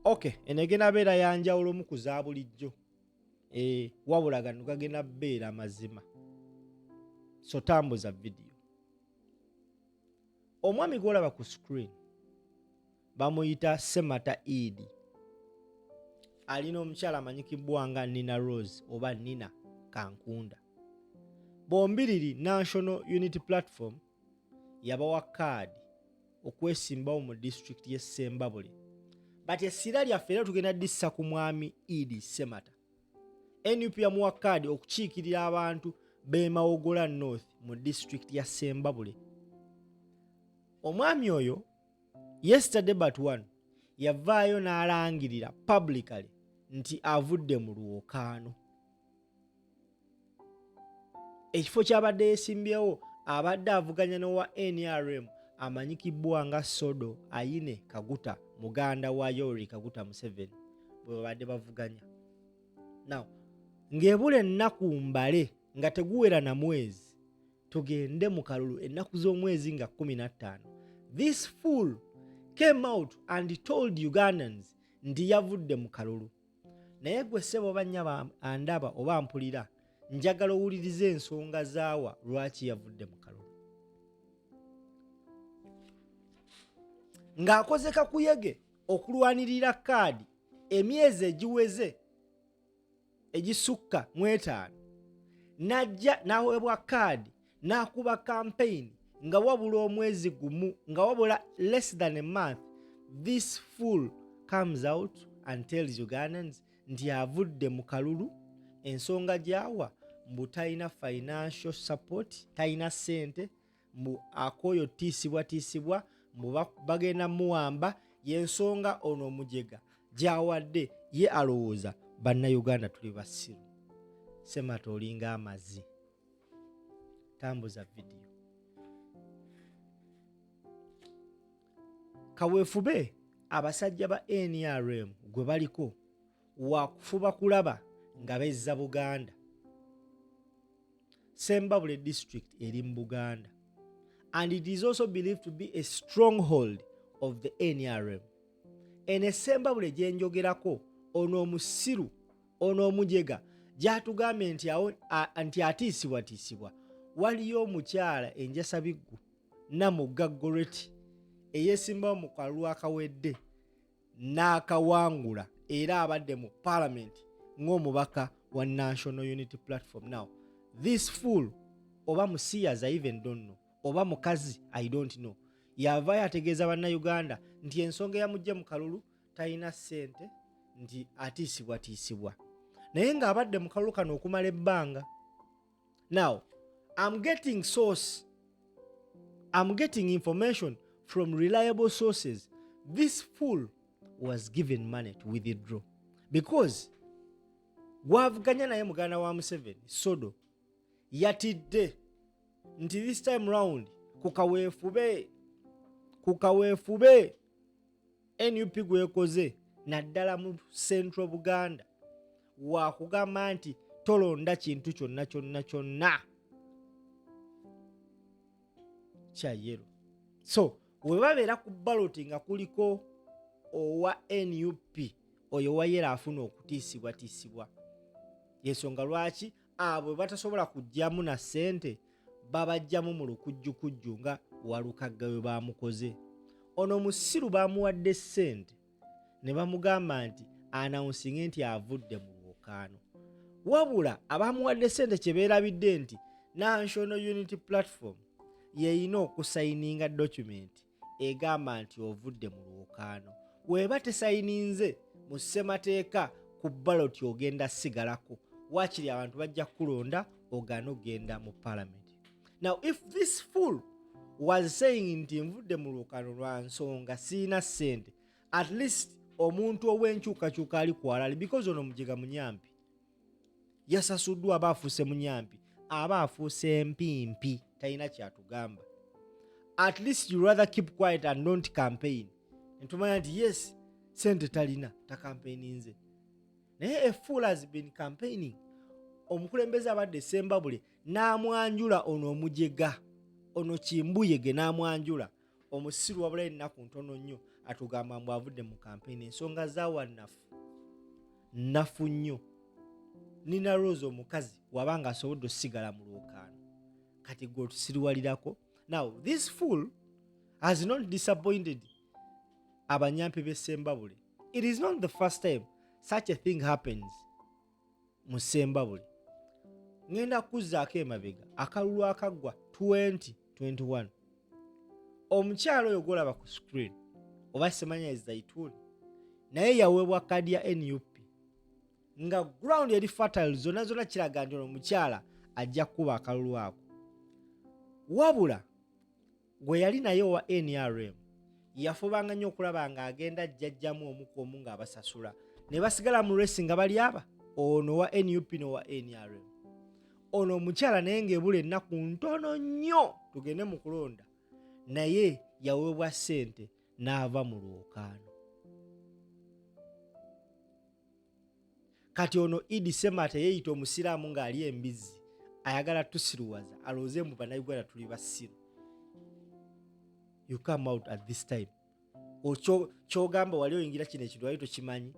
Okay, enegena beera yanjawulo mu kuza bulijjo. Wabula gano gagenda beera mazima. So tambuza video. Omwami gw'olaba ku screen bamuyita Semata Idi. Alina omukyala amanyikibwa nga Nina Rose oba Nina Kankunda. Bombiriri National Unity Platform yabawa Kaadi okwesimbawo mu district y'e Ssembabule. But essira lyaffe era tugenda dissa ku mwami Idi Semata. NUP yamuwa Kaadi okukiikirira abantu b'e Mawogola North mu district ya Ssembabule. Omwami oyo yesterday but one yavaayo n'alangirira publicly nti avudde mu lwokaano. Ekifo ky'abadde yeesimbyewo abadde avuganya n'owa NRM amanyikibwa nga Sodo Ayine Kaguta, muganda wa Yoweri Kaguta Museveni, bwe babadde bavuganya. Now, ng'ebula ennaku mbale nga teguwera na mwezi, tugende mu kalulu ennaku z'omwezi nga 15. This fool came out and told Ugandans nti yavudde mu kalulu. Naye gwe ssebo bannya andaba oba mpulira, njagala owulirize ensonga zaawa lwaki yavudde mu kalulu. Ng'akoze kakuyege okulwanirira Kaadi emyezi egiweze egisukka mu 5, najja n'aweebwa Kaadi n'akuba campaign nga wabula omwezi gumu, nga wabula less than a month. This fool comes out and tells Ugandans nti avudde mu kalulu. Ensonga gyawa mbu talina financial support, talina ssente, mbu akoyo tiisibwa mbu bagenda muwamba. Y'ensonga ono omujega gy'awadde ye alowooza bannayuganda tuli basiru. Semata olinga amazi. Tambuza video. Kaweefube abasajja ba NRM gwe baliko wakufuba kulaba nga bezza Buganda. Ssembabule district eri mu Buganda, and it is also believed to be a stronghold of the NRM. Ene Ssembabule gye njogerako ono omusiru ono omujega gy'atugambye nti atiisibwa. Waliyo omukyala Enjasabiggu Namugga Goreti eyeesimbawo mu kalulu akawedde n'akawangula era abadde mu parliament ng'omubaka wa National Unity Platform. Now, this fool, oba musiyazi I even don't know, oba mukazi I don't know, yavaayo ategeeza bannayuganda nti ensonga yamujje mu kalulu talina ssente, nti atiisibwa. Naye ng'abadde mu kalulu kano okumala ebbanga. Now, I'm getting information from reliable sources. This fool was given money to withdraw because gwavuganya naye muganda wa Museveni Sodo yatidde nti this time round ku kaweefube NUP gwekoze naddala mu Central Buganda wakugamba nti tolonda kintu kyonna kya yero. So we babeera ku ballot nga kuliko owa NUP oyo wayera afuna okutiisibwa. Yensonga lwaki abo batasobola kujjamu na ssente babajjamu mu lukujjukujju nga Walukagga we bamukoze. Ono musiru bamuwadde ssente ne bamugamba nti announcinge nti avudde mu lwokaano. Wabula abamuwadde ssente kye beerabidde nti National Unity Platform yeyina okusayininga document egamba nti ovudde mu lwokaano. Weeba tesayininze mu ssemateeka ku ballot ogenda sigalako, waakiri abantu bajja kulonda ogaana ogenda mu parliament. Now, if this fool was saying nti nvudde mu lwokaano lwa nsonga siina ssente, at least omuntu ow'enkyukakyuka ali kwalali, because ono mujega munyampi yasasuddwa aba afuuse munyampi, aba afuuse empimpi, talina kyatugamba. At least you rather keep quiet and don't campaign. Ntumanya nti yes, sente talina, takampaininze. Naye a fool has been campaigning. Omukulembeze abadde Ssembabule n'amwanjula ono omujega, ono Kimbuyege n'amwanjula. Omusiru wabula ennaku ntono nnyo atugamba mbu avudde mu kampeyini. Ensonga zaawa nafu nnyo. Nina Rose omukazi wabanga asobodde osigala mu lwokaano kati gwe otusiriwalirako. Now this fool has not disappointed abanyampi b'e Ssembabule. It is not the first time such a thing happens mu Ssembabule. Ngenda kuzzaako emabega akalulu akaggwa 2021. Omukyalo oyo gwolaba ku screen oba semanya ezayituuni naye yaweebwa kaadi ya NUP nga ground yali fertile zonna kiraga nti ono omukyala ajja kuba akalulu ako. Wabula gwe yali naye owa NRM yafubanga nnyo okulaba ng'agenda jjajjamu omu ku omu ng'abasasula ne basigala mu resi nga bali aba ono wa NUP n'owa NRM. Ono omukyala naye ng'ebula ennaku ntono nnyo tugende mu kulonda naye yaweebwa ssente n'ava mu lwokaano. Kati ono Idi Semata yeeyita omusiraamu ng'ali embizzi ayagala tusiruwaza alooze mu bannayuganda tuli basiru. You come out at this time. Kyogamba wali oyingira kino ekidwali tokimanyi.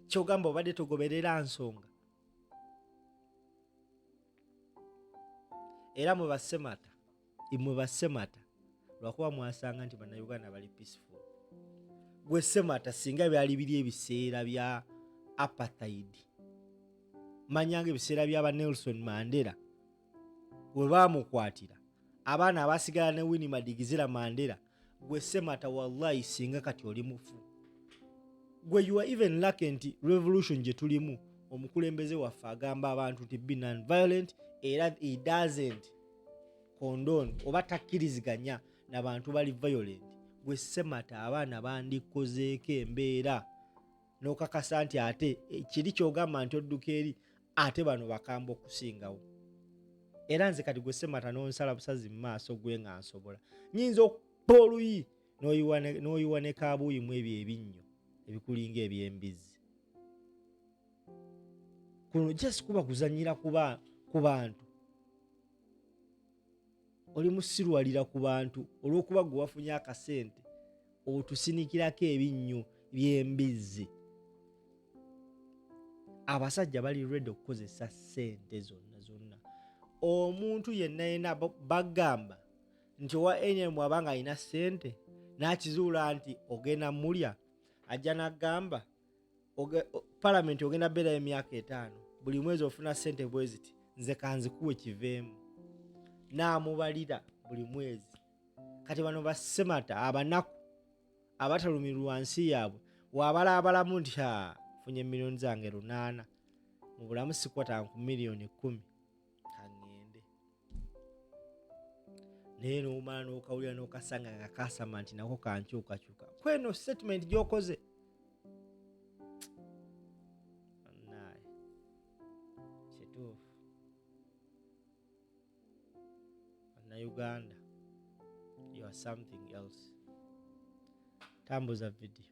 Kyogamba obadde togoberera nsonga. Era mwe basemata lwakuba mwasanga nti bannayuganda bali peaceful. Gwe Semata singa byali biri ebiseera bya apartheid. Manyanga ebiseera by'aba Nelson Mandela bwe baamukwatira abaana abasigala ne Winnie Madikizela Mandela. Gwe Semata wallahi singa kati oli mufu. Gwe you are even lucky nti revolution gye tulimu omukulembeze waffe agamba abantu nti be non-violent era he doesn't condone oba takkiriziganya n'abantu bali violent. Gwe Semata abaana bandikozeeko embeera n'okakasa nti ate kiri kyogamba nti odduka eri ate bano bakamba okusingawo. Era nze kati gwe Semata n'onsala busazi mu maaso gwe nga nsobola nyinza okupa oluyi n'oyiwa ne kaabuuyi mu ebyo ebinnyo ebikulinga eby'embizzi. Kuno just kuba kuzanyira ku bantu. Oli musirwalira ku bantu olw'okuba gwe wafunye akasente otusinikirako ebinnyo by'embizzi. Abasajja bali ready okukozesa ssente zonna. Omuntu yenna bagamba nti owa NRM abanga alina ssente n'akizuula nti ogenda mulya ajja n'agamba palamenti ogenda beerayo emyaka 5 buli mwezi ofuna ssente bwe ziti nze kanzikuwe kiveemu n'amubalira buli mwezi. Kati bano basemata abanaku abatalumirwa nsi yaabwe waabalaabalamu nti funye miliyoni zange 8 mu bulamu sikwata ku miliyoni 10 kangende naye n'omala n'okawulira n'okasanga nga kasama nti nako kankyukakyuka kweno statement gy'okoze naye kituufu. Uganda, you are something else. Tambuza video.